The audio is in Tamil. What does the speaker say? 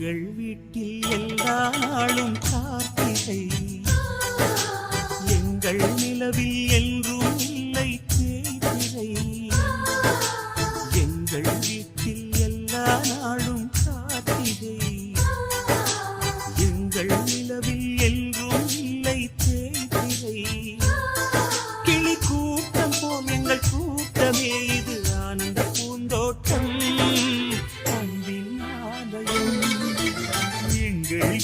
எங்கள் வீட்டில் எல்லா நாளும் கார்த்திகை, எங்கள் நிலவில் என்றும் இல்லை தேய்திரை. எங்கள் வீட்டில் எல்லா நாளும் கார்த்திகை, எங்கள் நிலவில் என்றும் இல்லை தேய்திரை. கிளி கூட்டம் போல் எங்கள் கூட்டமே, இது ஆனந்த பூந்தோட்டம், அன்பின் ஆலயம். எங்கள்